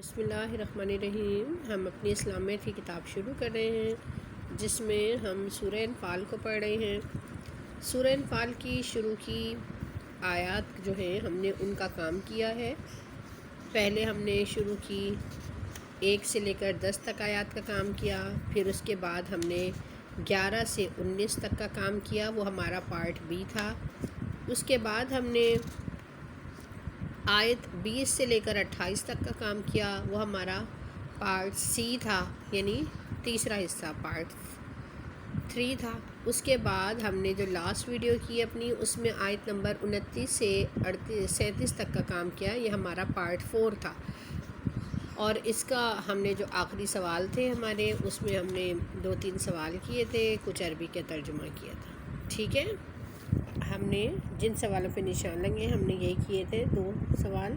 بسم اللہ الرحمن الرحیم۔ ہم اپنی اسلامیت کی کتاب شروع کر رہے ہیں جس میں ہم سورہ انفال کو پڑھ رہے ہیں۔ سورہ انفال کی شروع کی آیات جو ہیں ہم نے ان کا کام کیا ہے۔ پہلے ہم نے شروع کی 1 سے لے کر 10 تک آیات کا کام کیا، پھر اس کے بعد ہم نے 11 سے 19 تک کا کام کیا، وہ ہمارا پارٹ بی تھا۔ اس کے بعد ہم نے آیت 20 سے لے کر 28 تک کا کام کیا، وہ ہمارا پارٹ سی تھا، یعنی تیسرا حصہ پارٹ 3 تھا۔ اس کے بعد ہم نے جو لاسٹ ویڈیو کی اپنی، اس میں آیت نمبر 29 سے 37 تک کا کام کیا، یہ ہمارا پارٹ 4 تھا۔ اور اس کا ہم نے جو آخری سوال تھے ہمارے، اس میں ہم نے 2-3 سوال کیے تھے، کچھ عربی کا ترجمہ کیا تھا۔ ٹھیک ہے، ہم نے جن سوالوں پہ نشان لگے ہم نے یہی کیے تھے 2 سوال،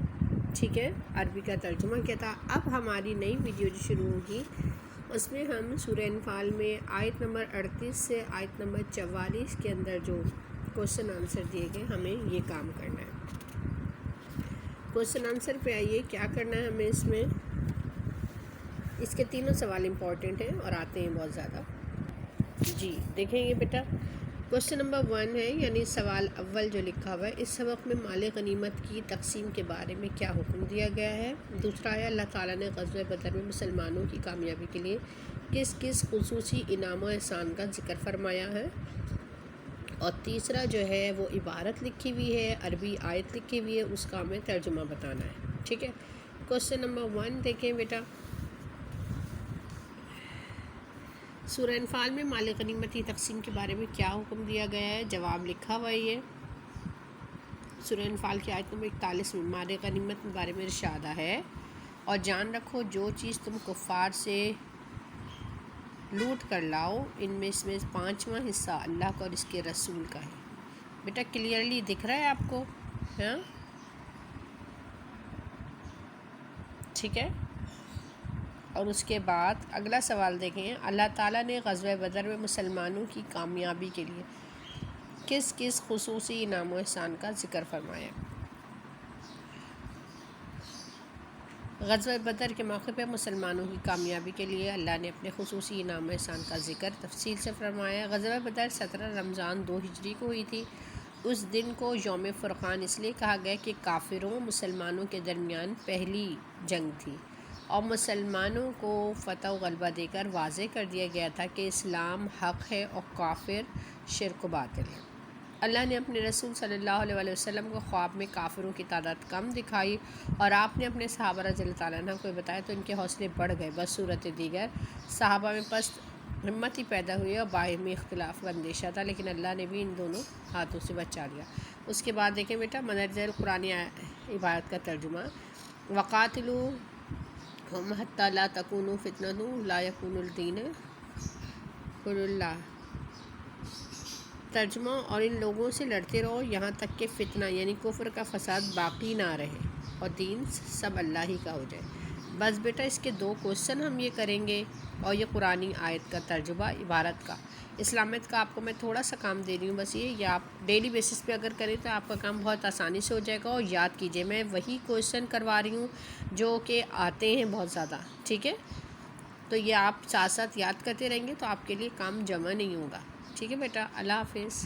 ٹھیک ہے، عربی کا ترجمہ کیا تھا۔ اب ہماری نئی ویڈیو جو شروع ہوگی اس میں ہم سورہ انفال میں آیت نمبر 38 سے آیت نمبر 44 کے اندر جو کوسچن آنسر دیے گئے ہمیں یہ کام کرنا ہے۔ کوسچن آنسر پہ آئیے، کیا کرنا ہے ہمیں اس میں؟ اس کے تینوں سوال امپورٹنٹ ہیں اور آتے ہیں بہت زیادہ۔ جی دیکھیں یہ بیٹا، کوسچن نمبر 1 ہے، یعنی سوال اول جو لکھا ہوا ہے، اس سبق میں مال غنیمت کی تقسیم کے بارے میں کیا حکم دیا گیا ہے؟ دوسرا ہے، اللہ تعالیٰ نے غزوہ بدر میں مسلمانوں کی کامیابی کے لیے کس کس خصوصی انعام و احسان کا ذکر فرمایا ہے؟ اور تیسرا جو ہے وہ عبارت لکھی ہوئی ہے، عربی آیت لکھی ہوئی ہے، اس کا ہمیں ترجمہ بتانا ہے۔ ٹھیک ہے، کوسچن نمبر 1 دیکھیں بیٹا، سورہ انفال میں مال غنیمت کی تقسیم کے بارے میں کیا حکم دیا گیا ہے؟ جواب لکھا ہوا ہے، سورہ انفال کی آیت نمبر 41 میں مال غنیمت کے بارے میں ارشاد ہے، اور جان رکھو جو چیز تم کفار سے لوٹ کر لاؤ ان میں 5واں حصہ اللہ کا اور اس کے رسول کا ہے۔ بیٹا کلیئرلی دکھ رہا ہے آپ کو؟ ہاں ٹھیک ہے، اور اس کے بعد اگلا سوال دیکھیں، اللہ تعالیٰ نے غزوہ بدر میں مسلمانوں کی کامیابی کے لیے کس کس خصوصی انعام و احسان کا ذکر فرمایا؟ غزوہ بدر کے موقع پہ مسلمانوں کی کامیابی کے لیے اللہ نے اپنے خصوصی انعام و احسان کا ذکر تفصیل سے فرمایا۔ غزوہ بدر 17 رمضان 2 ہجری کو ہوئی تھی۔ اس دن کو یوم فرقان اس لیے کہا گیا کہ کافروں و مسلمانوں کے درمیان پہلی جنگ تھی، اور مسلمانوں کو فتح و غلبہ دے کر واضح کر دیا گیا تھا کہ اسلام حق ہے اور کافر شرک و باطل ہے۔ اللہ نے اپنے رسول صلی اللہ علیہ وسلم کو خواب میں کافروں کی تعداد کم دکھائی، اور آپ نے اپنے صحابہ رضی اللہ تعالیٰ عنہ کو بتایا تو ان کے حوصلے بڑھ گئے۔ بس صورت دیگر صحابہ میں پست ہمت ہی پیدا ہوئی اور باہمی اختلاف کا اندیشہ تھا، لیکن اللہ نے بھی ان دونوں ہاتھوں سے بچا لیا۔ اس کے بعد دیکھیں بیٹا، مندرجہ قرآن عبارت کا ترجمہ، وَقَاتِلُوهُمْ حَتَّى لَا تَكُونَ فِتْنَةٌ لَا يَكُونُ الدِّينُ كُلُّهُ۔ ترجمہ، اور ان لوگوں سے لڑتے رہو یہاں تک کہ فتنہ یعنی کفر کا فساد باقی نہ رہے اور دین سب اللہ ہی کا ہو جائے۔ بس بیٹا اس کے 2 کوسچن ہم یہ کریں گے، اور یہ قرآنی آیت کا ترجمہ عبارت کا۔ اسلامیت کا آپ کو میں تھوڑا سا کام دے رہی ہوں، بس یہ آپ ڈیلی بیسس پہ اگر کریں تو آپ کا کام بہت آسانی سے ہو جائے گا۔ اور یاد کیجئے، میں وہی کوسچن کروا رہی ہوں جو کہ آتے ہیں بہت زیادہ، ٹھیک ہے؟ تو یہ آپ ساتھ ساتھ یاد کرتے رہیں گے تو آپ کے لیے کام جمع نہیں ہوگا۔ ٹھیک ہے بیٹا، اللہ حافظ۔